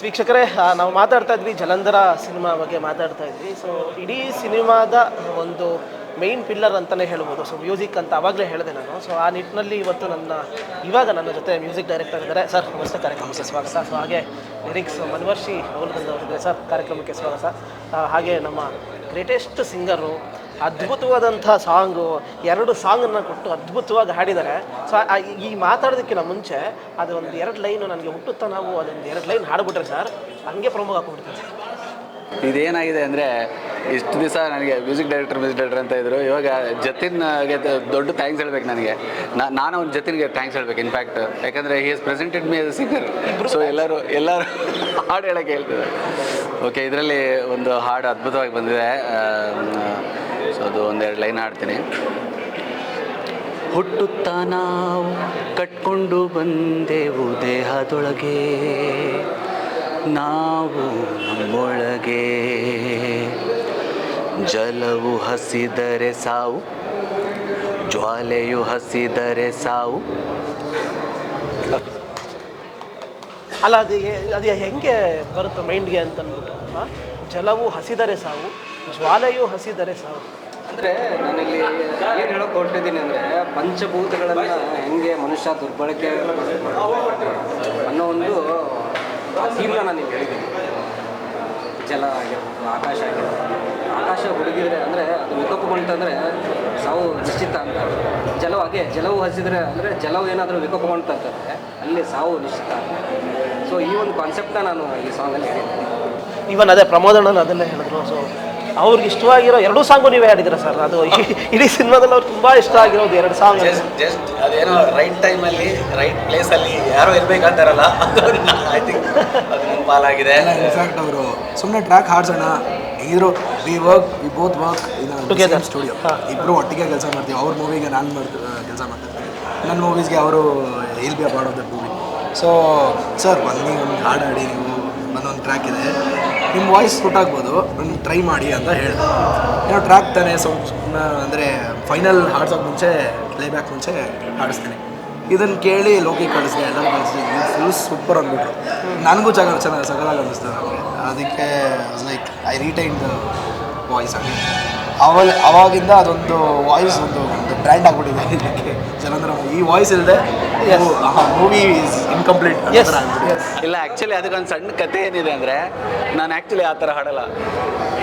ವೀಕ್ಷಕರೇ, ನಾವು ಮಾತಾಡ್ತಾ ಇದ್ವಿ ಜಲಂಧರ ಸಿನಿಮಾ ಬಗ್ಗೆ ಮಾತಾಡ್ತಾ ಇದ್ವಿ. ಸೊ ಇಡೀ ಸಿನಿಮಾದ ಒಂದು ಮೇಯ್ನ್ ಪಿಲ್ಲರ್ ಅಂತಲೇ ಹೇಳ್ಬೋದು. ಸೊ ಮ್ಯೂಸಿಕ್ ಅಂತ ಆವಾಗಲೇ ಹೇಳಿದೆ ನಾನು. ಸೊ ಆ ನಿಟ್ಟಿನಲ್ಲಿ ಇವತ್ತು ಇವಾಗ ನನ್ನ ಜೊತೆ ಮ್ಯೂಸಿಕ್ ಡೈರೆಕ್ಟರ್ ಇದ್ದಾರೆ. ಸರ್ ನಮಸ್ತೆ, ಕಾರ್ಯಕ್ರಮಕ್ಕೆ ಸ್ವಾಗತ. ಸೊ ಹಾಗೆ ಲಿರಿಕ್ಸ್ ಮನ್ವರ್ಷಿ ಅವರಿದ್ದಾರೆ. ಸರ್ ಕಾರ್ಯಕ್ರಮಕ್ಕೆ ಸ್ವಾಗತ. ಹಾಗೆ ನಮ್ಮ ಗ್ರೇಟೆಸ್ಟ್ ಸಿಂಗರು, ಅದ್ಭುತವಾದಂಥ ಸಾಂಗು, 2 ಸಾಂಗನ್ನು ಕೊಟ್ಟು ಅದ್ಭುತವಾಗಿ ಹಾಡಿದ್ದಾರೆ. ಸೊ ಈ ಮಾತಾಡೋದಕ್ಕಿಂತ ಮುಂಚೆ ಅದು ಒಂದು 2 ಲೈನು ನನಗೆ ಹುಟ್ಟುತ್ತಾ ನಾವು ಅದೊಂದು 2 ಲೈನ್ ಹಾಡ್ಬಿಟ್ರೆ ಸರ್ ಹಂಗೆ ಪ್ರಮೋಗ್ ಹಾಕ್ಬಿಡ್ತೀನಿ. ಇದೇನಾಗಿದೆ ಅಂದರೆ ಇಷ್ಟು ದಿವಸ ನನಗೆ ಮ್ಯೂಸಿಕ್ ಡೈರೆಕ್ಟರ್ ಅಂತ ಇದ್ರು. ಇವಾಗ ಜತಿನ್ಗೆ ದೊಡ್ಡ ಥ್ಯಾಂಕ್ಸ್ ಹೇಳ್ಬೇಕು ನನಗೆ. ನಾನು ಒಂದು ಜತಿನ್ಗೆ ಥ್ಯಾಂಕ್ಸ್ ಹೇಳ್ಬೇಕು ಇನ್ಫ್ಯಾಕ್ಟ್. ಯಾಕಂದರೆ he has presented me as a singer. So ಎಲ್ಲರೂ ಹಾಡು ಹೇಳೋಕ್ಕೆ ಹೇಳ್ತಿದ್ದಾರೆ. ಓಕೆ, ಇದರಲ್ಲಿ ಒಂದು ಹಾಡು ಅದ್ಭುತವಾಗಿ ಬಂದಿದೆ. ಸೊ ಅದು 1-2 ಲೈನ್ ಹಾಡ್ತೀನಿ. ಹುಟ್ಟುತ್ತಾ ನಾವು ಕಟ್ಕೊಂಡು ಬಂದೆವು ದೇಹದೊಳಗೆ, ನಾವು ನಮ್ಮೊಳಗೆ, ಜಲವು ಹಸಿದರೆ ಸಾವು, ಜ್ವಾಲೆಯು ಹಸಿದರೆ ಸಾವು. ಅಲ್ಲ, ಅದು ಹೆಂಗೆ ಬರುತ್ತೆ ಮೈಂಡ್ಗೆ ಅಂತ ಅಂದ್ಬಿಟ್ಟು, ಜಲವು ಹಸಿದರೆ ಸಾವು, ಜ್ವಾಲೆಯು ಹಸಿದರೆ ಸಾವು ಅಂದರೆ ನಾನಿಲ್ಲಿ ಏನು ಹೇಳೋಕೆ ಹೊರಟಿದ್ದೀನಿ ಅಂದರೆ, ಪಂಚಭೂತಗಳನ್ನು ಹೆಂಗೆ ಮನುಷ್ಯ ದುರ್ಬಳಕೆ ಅನ್ನೋ ಒಂದು ಥೀಮ್ನ ನಾನು ಇಲ್ಲಿ ಹೇಳಿದ್ದೀನಿ. ಜಲ ಆಗಿರ್ಬೋದು, ಆಕಾಶ ಆಗಿರ್ಬೋದು. ಆಕಾಶ ಹುಡುಗಿದ್ರೆ ಅಂದರೆ ಅದು ವಿಕೋಪಗೊಂಡ್ತಂದರೆ ಸಾವು ನಿಶ್ಚಿತ ಅಂತ. ಜಲವು ಹಸಿದ್ರೆ ಅಂದರೆ ಜಲವು ಏನಾದರೂ ವಿಕೋಪಗೊಂಡ್ತಂತಂದರೆ ಅಲ್ಲಿ ಸಾವು ನಿಶ್ಚಿತ ಅಂತ. ಸೊ ಈ ಒಂದು ಕಾನ್ಸೆಪ್ಟನ್ನ ನಾನು ಈ ಸಾಂಗಲ್ಲಿ ಹೇಳಿದ್ದೀನಿ. ಇವನ್ ಅದೇ ಪ್ರಮೋದಣ್ಣ ಅದನ್ನೇ ಹೇಳಿದ್ರು. ಸೊ ಅವ್ರಿಗೆ ಇಷ್ಟವಾಗಿರೋ 2 ಸಾಂಗು ನೀವೇ ಹಾಡಿದ್ದೀರಾ ಸರ್. ಅದು ಇಡೀ ಸಿನಿಮಾದಲ್ಲಿ ಅವ್ರು ತುಂಬ ಇಷ್ಟ ಆಗಿರೋದು 2 ಸಾಂಗ್. ಜಸ್ಟ್ ಅದೇನೋ ರೈಟ್ ಟೈಮಲ್ಲಿ ರೈಟ್ ಪ್ಲೇಸಲ್ಲಿ ಯಾರೋ ಇರಬೇಕಂತಾರಲ್ಲ, ಐ ಥಿಂಕ್ ಅದು ನನ್ನ ಪಾಲಾಗಿದೆ. ಇನ್ಫ್ಯಾಕ್ಟ್ ಅವರು ಸುಮ್ಮನೆ ಟ್ರ್ಯಾಕ್ ಹಾಡ್ಸೋಣ hero, we both work in studio. ಇಬ್ಬರು ಒಟ್ಟಿಗೆ ಕೆಲಸ ಮಾಡ್ತೀವಿ. ಅವ್ರ ಮೂವಿಗೆ ನಾನು ಕೆಲಸ ಮಾಡ್ತಿರ್ತೀನಿ, ನನ್ನ ಮೂವೀಸ್ಗೆ ಅವರು will be a part of the movie. So sir ಒಂದು ಹಾಡು ಹಾಡಿ, ನೀವು ಒಂದೊಂದು ಟ್ರ್ಯಾಕ್ ಇದೆ, ನಿಮ್ಮ ವಾಯ್ಸ್ ಸೂಟ್ ಆಗ್ಬೋದು, ಒಂದು ಟ್ರೈ ಮಾಡಿ ಅಂತ ಹೇಳಿದೆ. ಏನೋ ಟ್ರ್ಯಾಕ್ ತಾನೇ ಸ್ವಲ್ಪ ಅಂದರೆ ಫೈನಲ್ ಹಾಡ್ಸೋಕೆ ಮುಂಚೆ, ಪ್ಲೇಬ್ಯಾಕ್ ಮುಂಚೆ ಹಾಡಿಸ್ತೀನಿ. ಇದನ್ನು ಕೇಳಿ ಲೋಕಿ ಕಳಿಸಿದೆ, ಎಲ್ಲರೂ ಕಳಿಸಿದೆ, ಫುಲ್ ಸೂಪರ್ ಅಂದ್ಬಿಟ್ರು. ನನಗೂ ಸಗಲಾಗಿ ಅನ್ನಿಸ್ತು ನನಗೆ. ಅದಕ್ಕೆ like I retain the voice ಆಗಿ ಅವಾಗಿಂದ ಅದೊಂದು ವಾಯ್ಸ್ ಒಂದು ಬ್ರ್ಯಾಂಡ್ ಆಗಿಬಿಟ್ಟಿದೆ ಇದಕ್ಕೆ ಜಲಂಧರ. ಈ ವಾಯ್ಸ್ ಇಲ್ಲದೆ ಮೂವಿ ಈಸ್ ಇನ್ಕಂಪ್ಲೀಟ್. ಇಲ್ಲ, ಆ್ಯಕ್ಚುಲಿ ಅದಕ್ಕೊಂದು ಸಣ್ಣ ಕತೆ ಏನಿದೆ ಅಂದರೆ, ನಾನು ಆ್ಯಕ್ಚುಲಿ ಆ ಥರ ಹಾಡಲ್ಲ.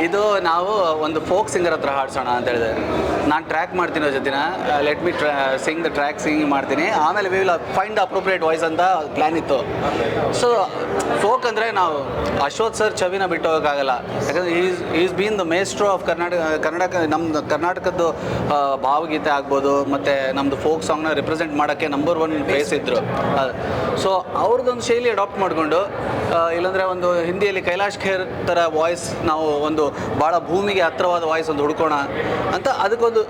ಇದು ನಾವು ಒಂದು ಫೋಕ್ ಸಿಂಗರ್ ಹತ್ರ ಹಾಡ್ಸೋಣ ಅಂತ ಹೇಳಿದೆ. ನಾನು ಟ್ರ್ಯಾಕ್ ಮಾಡ್ತೀನಿ ಜೊತೆನ, let me sing the track, sing ಮಾಡ್ತೀನಿ, ಆಮೇಲೆ we will find the appropriate voice ಅಂತ ಪ್ಲ್ಯಾನ್ ಇತ್ತು. ಸೊ ಫೋಕ್ ಅಂದರೆ ನಾವು ಅಶ್ವಥ್ ಸರ್ ಛವಿನ ಬಿಟ್ಟು ಹೋಗೋಕ್ಕಾಗಲ್ಲ. ಯಾಕಂದರೆ is been the maestro of ನಮ್ಮದು ಕರ್ನಾಟಕದ್ದು ಭಾವಗೀತೆ ಆಗ್ಬೋದು, ಮತ್ತು ನಮ್ಮದು ಫೋಕ್ ಸಾಂಗ್ನ ರಿಪ್ರೆಸೆಂಟ್ ಮಾಡೋಕ್ಕೆ ನಂಬರ್ 1 ಪ್ಲೇಸ್ ಇದ್ದರು. ಸೊ ಅವ್ರದ್ದೊಂದು ಶೈಲಿ ಅಡಾಪ್ಟ್ ಮಾಡಿಕೊಂಡು, ಇಲ್ಲಾಂದರೆ ಒಂದು ಹಿಂದಿಯಲ್ಲಿ ಕೈಲಾಶ್ ಖೇರ್ ಥರ ವಾಯ್ಸ್, ನಾವು ಒಂದು ಭಾಳ ಭೂಮಿಗೆ ಹತ್ತಿರವಾದ ವಾಯ್ಸ್ ಒಂದು ಹುಡ್ಕೋಣ ಅಂತ ಅದಕ್ಕೊಂದು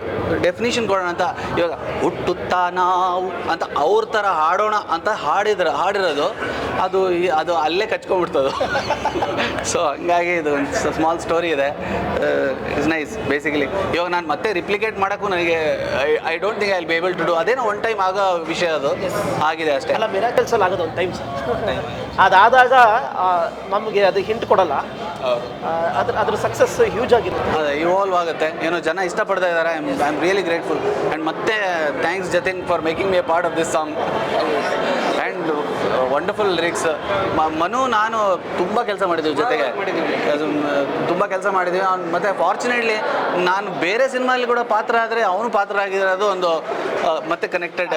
ಡೆಫಿನಿಷನ್ ಕೊಡೋಣ ಅಂತ ಇವಾಗ ಹುಟ್ಟುತ್ತಾ ನಾವು ಅಂತ ಅವ್ರ ಥರ ಹಾಡೋಣ ಅಂತ ಹಾಡಿರೋದು ಅದು ಅಲ್ಲೇ ಕಚ್ಕೊಂಡ್ಬಿಡ್ತದು. ಸೊ ಹಂಗಾಗಿ ಇದು ಒಂದು ಸ್ಮಾಲ್ ಸ್ಟೋರಿ ಇದೆ. It's nice. ಬೇಸಿಕಲಿ ಇವಾಗ ನಾನು ಮತ್ತೆ ರಿಪ್ಲಿಕೇಟ್ ಮಾಡೋಕ್ಕೂ ನನಗೆ I don't think I will be able to do. ಅದೇನೋ ಒನ್ ಟೈಮ್ ಆಗೋ ವಿಷಯ, ಅದು ಆಗಿದೆ ಅಷ್ಟೇ. ಅಲ್ಲ, ಮಿರಾಕಲ್ಸಲ್ಲಿ ಆಗೋದು ಒಂದು ಟೈಮ್ ಸರ್. ಅದಾದಾಗ ನಮಗೆ ಅದು ಹಿಂಟ್ ಕೊಡಲ್ಲ, ಅದ್ರ ಸಕ್ಸಸ್ ಹ್ಯೂಜ್ ಆಗಿರುತ್ತೆ. ಅದೇ ಇವಾಲ್ವ್ ಆಗುತ್ತೆ. ಏನೋ ಜನ ಇಷ್ಟಪಡ್ತಾ ಇದ್ದಾರೆ. I am really grateful. And ಮತ್ತೆ thanks Jatin for making me a part of this song. And wonderful lyrics. Manu ನಾನು ತುಂಬ ಕೆಲಸ ಮಾಡಿದ್ದೀವಿ ಜೊತೆಗೆ, ತುಂಬ ಕೆಲಸ ಮಾಡಿದ್ದೀವಿ. ಮತ್ತು ಫಾರ್ಚುನೇಟ್ಲಿ ನಾನು ಬೇರೆ ಸಿನಿಮಾಲಿ ಕೂಡ ಪಾತ್ರ ಆದರೆ ಅವನು ಪಾತ್ರ ಆಗಿರೋದು ಒಂದು ಮತ್ತೆ ಕನೆಕ್ಟೆಡ್.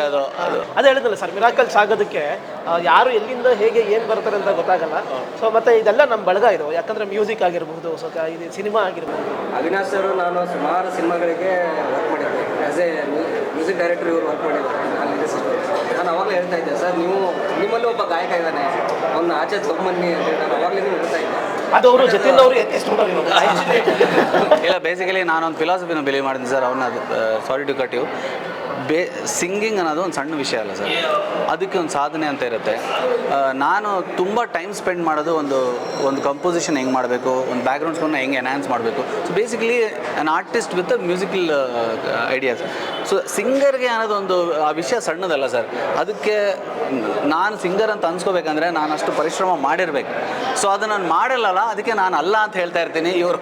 ಅದೇ ಹೇಳಿದ್ನಲ್ಲ ಸರ್, ಮಿರಾಕಲ್ಸ್ ಆಗೋದಕ್ಕೆ ಯಾರು ಎಲ್ಲಿಂದ ಹೇಗೆ ಏನು ಬರ್ತಾರೆ ಅಂತ ಗೊತ್ತಾಗಲ್ಲ. ಸೊ ಮತ್ತು ಇದೆಲ್ಲ ನಮ್ಮ ಬಳಗ ಇದು. ಯಾಕಂದರೆ ಮ್ಯೂಸಿಕ್ ಆಗಿರ್ಬೋದು, ಸೊ ಇದು ಸಿನಿಮಾ ಆಗಿರ್ಬೋದು. ಅವಿನಾಶ್ ಸರ್ ನಾನು ಸುಮಾರು ಸಿನಿಮಾಗಳಿಗೆ ವರ್ಕ್ ಮಾಡಿದ್ದೆ. ಆ್ಯಸ್ ಎ ಮ್ಯೂಸಿಕ್ ಡೈರೆಕ್ಟರ್ ಇವರು ವರ್ಕ್ ಮಾಡಿದ್ದಾರೆ. ನಾನು ಅವಾಗಲೇ ಹೇಳ್ತಾ ಇದ್ದೆ, ಸರ್ ನಿಮ್ಮಲ್ಲಿ ಒಬ್ಬ ಗಾಯಕ ಇದ್ದಾನೆ, ಅವನ್ನ ಆಚೆ ತೊಗೊಂಬನ್ನಿ ಅಂತ ನಾನು ಅವಾಗಲೇ ಹೇಳ್ತಾ ಇದ್ದೆ. ಅದು ಅವರು ಜತಿನ್ ಅವರು ಇಲ್ಲ, ಬೇಸಿಕಲಿ ನಾನೊಂದು ಫಿಲಾಸಫಿನ ಬಿಲೀವ್ ಮಾಡ್ತೀನಿ ಸರ್. ಅವ್ರನ್ನ sorry to cut you. Singing ಅನ್ನೋದು ಒಂದು ಸಣ್ಣ ವಿಷಯ ಅಲ್ಲ ಸರ್, ಅದಕ್ಕೆ ಒಂದು ಸಾಧನೆ ಅಂತ ಇರುತ್ತೆ. ನಾನು ತುಂಬ ಟೈಮ್ ಸ್ಪೆಂಡ್ ಮಾಡೋದು ಒಂದು ಕಂಪೋಸಿಷನ್ ಹೆಂಗೆ ಮಾಡಬೇಕು, ಒಂದು ಬ್ಯಾಕ್ಗ್ರೌಂಡ್ ಸ್ಕೋರ್ನ ಹೆಂಗೆ ಎನ್ಹಾನ್ಸ್ ಮಾಡಬೇಕು. So basically an artist with musical ideas. So ಸಿಂಗರ್ಗೆ ಅನ್ನೋದೊಂದು ಆ ವಿಷಯ ಸಣ್ಣದಲ್ಲ ಸರ್. ಅದಕ್ಕೆ ನಾನು ಸಿಂಗರ್ ಅಂತ ಅನ್ಸ್ಕೋಬೇಕಂದ್ರೆ ನಾನು ಅಷ್ಟು ಪರಿಶ್ರಮ ಮಾಡಿರ್ಬೇಕು. ಸೊ ಅದು ನಾನು ಮಾಡಿಲ್ಲಲ್ಲ, ಅದಕ್ಕೆ ನಾನು ಅಲ್ಲ ಅಂತ ಹೇಳ್ತಾ ಇರ್ತೀನಿ, ಇವರು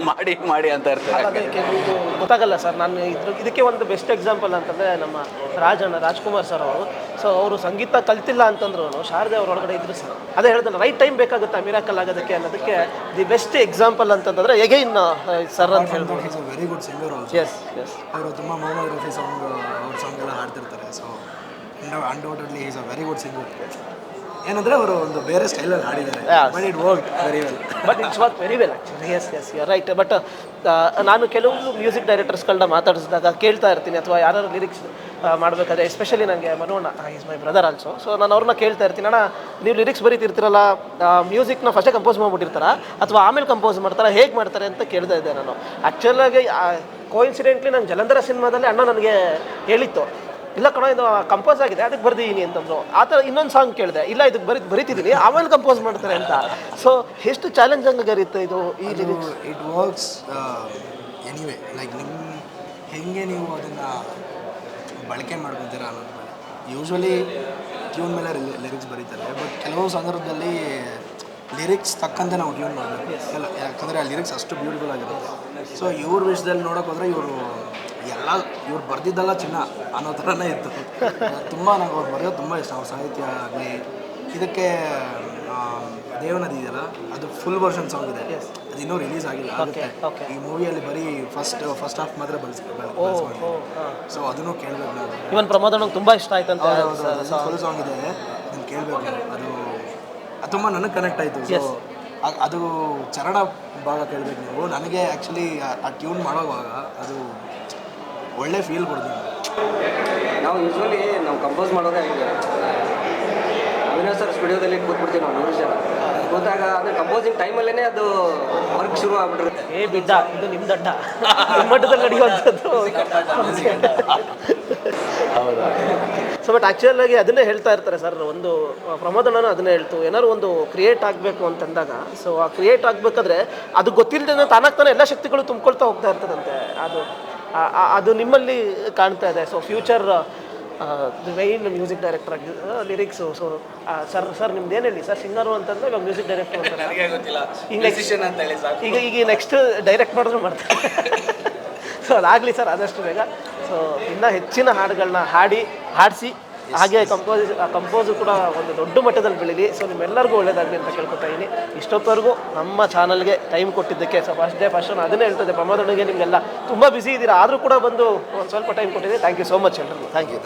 ಮಾಡಿ ಅಂತ ಇರ್ತಾರೆ. ಅದಕ್ಕೆ ಇದು ಗೊತ್ತಾಗಲ್ಲ ಸರ್. ನಾನು ಇದಕ್ಕೆ ಒಂದು ಬೆಸ್ಟ್ ಎಕ್ಸಾಂಪಲ್ ಅಂತಂದರೆ ನಮ್ಮ ರಾಜ್ಕುಮಾರ್ ಸರ್ ಅವರು. ಸೊ ಅವರು ಸಂಗೀತ ಕಲ್ತಿಲ್ಲ ಅಂತಂದ್ರು ಶಾರದೆ ಅವ್ರ ಒಳಗಡೆ ಇದ್ರು ಸರ್. ಅದೇ ಹೇಳಿದ್ರೆ ರೈಟ್ ಟೈಮ್ ಬೇಕಾಗುತ್ತೆ ಮಿರಾಕಲ್ ಆಗೋದಕ್ಕೆ ಅನ್ನೋದಕ್ಕೆ ದಿ ಬೆಸ್ಟ್ ಎಕ್ಸಾಂಪಲ್ ಅಂತಂದ್ರೆ ಎಗೈನ್ ಸರ್ ಅಂತ ಹೇಳ್ಬೋದು. Is a very good singer also. Yes yes, ಅವರು ತುಂಬ ಮೊನೋಗ್ರಫಿ ಸಾಂಗ್ ಅವ್ರ ಸಾಂಗ್ ಎಲ್ಲ ಹಾಡ್ತಿರ್ತಾರೆ. So undoubtedly is a very good singer. ಏನಂದರೆ ಅವರು ಒಂದು ಬೇರೆ ಸ್ಟೈಲಲ್ಲಿ ಹಾಡಿದ್ದಾರೆ, but it work very well. But it's work very well actually. Yes yes, you right. But ನಾನು ಕೆಲವೊಂದು ಮ್ಯೂಸಿಕ್ ಡೈರೆಕ್ಟರ್ಸ್ಗಳನ್ನ ಮಾತಾಡಿಸಿದಾಗ ಕೇಳ್ತಾ ಇರ್ತೀನಿ, ಅಥವಾ ಯಾರು ಲಿರಿಕ್ಸ್ ಮಾಡಬೇಕಾದ್ರೆ ಎಸ್ಪೆಷಲಿ ನನಗೆ ಮನೋಣ್ಣ is my brother also. So ನಾನು ಅವ್ರನ್ನ ಕೇಳ್ತಾ ಇರ್ತೀನಿ, ಅಣ್ಣ ನೀವು ಲಿರಿಕ್ಸ್ ಬರೀತಿರ್ತೀರಲ್ಲ, ಮ್ಯೂಸಿಕ್ನ ಫಸ್ಟೇ ಕಂಪೋಸ್ ಮಾಡಿಬಿಟ್ಟಿರ್ತಾರ ಅಥವಾ ಆಮೇಲೆ ಕಂಪೋಸ್ ಮಾಡ್ತಾರಾ, ಹೇಗೆ ಮಾಡ್ತಾರೆ ಅಂತ ಕೇಳ್ತಾ ಇದ್ದೆ ನಾನು. ಆ್ಯಕ್ಚುಲಾಗಿ ಕೋಇನ್ಸಿಡೆಂಟ್ಲಿ ನಾನು ಜಲಂಧರ ಸಿನಿಮಾದಲ್ಲಿ ಅಣ್ಣ ನನಗೆ ಹೇಳಿತ್ತು, ಇಲ್ಲ ಕಣ ಇದು ಕಂಪೋಸ್ ಆಗಿದೆ ಅದಕ್ಕೆ ಬರ್ದಿದ್ದೀನಿ ಅಂತಂದ್ರು. ಆ ಥರ ಇನ್ನೊಂದು ಸಾಂಗ್ ಕೇಳಿದೆ, ಇಲ್ಲ ಇದಕ್ಕೆ ಬರೀತಿದ್ದೀನಿ ಆಮೇಲೆ ಕಂಪೋಸ್ ಮಾಡ್ತಾರೆ ಅಂತ. ಸೊ ಎಷ್ಟು ಚಾಲೆಂಜಿಂಗ್ ಆಗಿರುತ್ತೆ ಇದು ಈ lyrics. It works anyway, like ನಿಮ್ಮ ಹೆಂಗೆ ನೀವು ಅದನ್ನು ಬಳಕೆ ಮಾಡ್ಕೊತೀರಾ ಅನ್ನೋದು ಮೇಲೆ. ಯೂಶ್ವಲಿ ಟ್ಯೂನ್ ಮೇಲೆ ಲಿರಿಕ್ಸ್ ಬರೀತಾರೆ, ಬಟ್ ಕೆಲವು ಸಂದರ್ಭದಲ್ಲಿ ಲಿರಿಕ್ಸ್ ತಕ್ಕಂತೆ ನಾವು ಟ್ಯೂನ್ ಮಾಡಬೇಕು. ಯಾಕಂದರೆ ಆ ಲಿರಿಕ್ಸ್ ಅಷ್ಟು ಬ್ಯೂಟಿಫುಲ್ ಆಗಿರುತ್ತೆ. ಸೊ ಇವ್ರ ವಿಷಯದಲ್ಲಿ ನೋಡೋಕೆ ಹೋದರೆ ಇವ್ರು ಬರ್ದಿದ್ದಲ್ಲ ಚಿನ್ನ ಅನ್ನೋ ಥರನೇ ಇತ್ತು. ತುಂಬ ನಂಗೆ ಅವ್ರು ಬರೆಯೋದು ತುಂಬ ಇಷ್ಟ. ಅವ್ರ ಸಾಹಿತ್ಯ ಆಗಲಿ. ಇದಕ್ಕೆ ದೇವನದಿ ಇದೆಯಲ್ಲ, ಅದು ಫುಲ್ ವರ್ಷನ್ ಸಾಂಗ್ ಇದೆ, ಅದು ಇನ್ನೂ ರಿಲೀಸ್ ಆಗಿಲ್ಲ. ಈ ಮೂವಿಯಲ್ಲಿ ಬರೀ ಫಸ್ಟ್ ಹಾಫ್ ಮಾತ್ರ ಸೊ ಅದನ್ನು ಕೇಳಬೇಕು ನಾವು. ಇವನ್ ಪ್ರಮೋದ್ ನಂಗೆ ತುಂಬ ಇಷ್ಟ ಆಯ್ತು ಅಂತ. ಫುಲ್ ಸಾಂಗ್ ಇದೆ, ಅದನ್ನು ಕೇಳಬೇಕು. ಅದು ತುಂಬ ನನಗೆ ಕನೆಕ್ಟ್ ಆಯಿತು. ಸೊ ಅದು ಚರಣ ಭಾಗ ಕೇಳಬೇಕು ನೀವು. ನನಗೆ ಆ್ಯಕ್ಚುಲಿ ಆ ಟ್ಯೂನ್ ಮಾಡೋವಾಗ ಅದು ಒಳ್ಳೆ ಫೀಲ್ ಕೊಡ್ತೀವಿ. ನಾವು ಯೂಶ್ವಲಿ ಕಂಪೋಸ್ ಮಾಡೋದೇ ಹಂಗೆ. ಅವಿನಾಶ್ ಸರ್ ಸ್ಟುಡಿಯೋದಲ್ಲಿ ಕೂತ್ಬಿಡ್ತೀವಿ ನಾವು 100 ಜನ. ಕೂತಾಗ ಅಂದರೆ ಕಂಪೋಸಿಂಗ್ ಟೈಮಲ್ಲೇ ಅದು ವರ್ಕ್ ಶುರು ಆಗ್ಬಿಟ್ಟಿರುತ್ತೆ. ಬಿಡ್ಡ ಇದು ನಿಮ್ಮ ದಡ್ಡ ಮಟ್ಟದಲ್ಲಿ ನಡೆಯುವಂಥದ್ದು. ಹೌದಾ? ಸೊ ಬಟ್ ಆ್ಯಕ್ಚುಲಾಗಿ ಅದನ್ನೇ ಹೇಳ್ತಾ ಇರ್ತಾರೆ ಸರ್. ಒಂದು ಪ್ರಮೋದನೂ ಅದನ್ನೇ ಹೇಳ್ತು, ಏನಾದ್ರು ಒಂದು ಕ್ರಿಯೇಟ್ ಆಗಬೇಕು ಅಂತಂದಾಗ, ಸೊ ಆ ಕ್ರಿಯೇಟ್ ಆಗಬೇಕಾದ್ರೆ ಅದು ಗೊತ್ತಿಲ್ಲದೆ ತಾನಾಗ್ತಾನೆ ಎಲ್ಲ ಶಕ್ತಿಗಳು ತುಂಬ್ಕೊಳ್ತಾ ಹೋಗ್ತಾ ಇರ್ತದಂತೆ. ಅದು ನಿಮ್ಮಲ್ಲಿ ಕಾಣ್ತಾ ಇದೆ. So future main music director ಆಗಿ ಲಿರಿಕ್ಸು. ಸೊ ಸರ್ ನಿಮ್ದು ಏನು ಹೇಳಿ ಸರ್, ಸಿಂಗರು ಅಂತಂದ್ರೆ ಇವಾಗ ಮ್ಯೂಸಿಕ್ ಡೈರೆಕ್ಟರ್ ಅಂತಾರೆ. ಈಗ ನೆಕ್ಸ್ಟ್ ಡೈರೆಕ್ಟ್ ಮಾಡಿದ್ರು ಮಾಡ್ತಾರೆ. ಸೊ ಅದಾಗಲಿ ಸರ್ ಆದಷ್ಟು ಬೇಗ. ಸೊ ಇನ್ನೂ ಹೆಚ್ಚಿನ ಹಾಡುಗಳನ್ನ ಹಾಡಿಸಿ ಹಾಗೆ ಕಂಪೋಸು ಕೂಡ ಒಂದು ದೊಡ್ಡ ಮಟ್ಟದಲ್ಲಿ ಬೆಳೀಲಿ. ಸೊ ನಿಮ್ಮೆಲ್ಲರಿಗೂ ಒಳ್ಳೇದಾಗಲಿ ಅಂತ ಕೇಳ್ಕೊತಾ ಇದ್ದೀನಿ. ಇಷ್ಟೊತ್ತವರೆಗೂ ನಮ್ಮ ಚಾನಲ್ಗೆ ಟೈಮ್ ಕೊಟ್ಟಿದ್ದಕ್ಕೆ ಸೊ ಫಸ್ಟ್ ಅದನ್ನೇ ಹೇಳ್ತದೆ, ಪ್ರಮೋದನಿಗೆ ನಿಮಗೆಲ್ಲ ತುಂಬ ಬ್ಯುಸಿ ಇದ್ದೀರಾ, ಆದರೂ ಕೂಡ ಬಂದು ಒಂದು ಸ್ವಲ್ಪ ಟೈಮ್ ಕೊಟ್ಟಿದೆ. ಥ್ಯಾಂಕ್ ಯು ಸೋ ಮಚ್ ಎಲ್ರಿಗೂ. Thank you.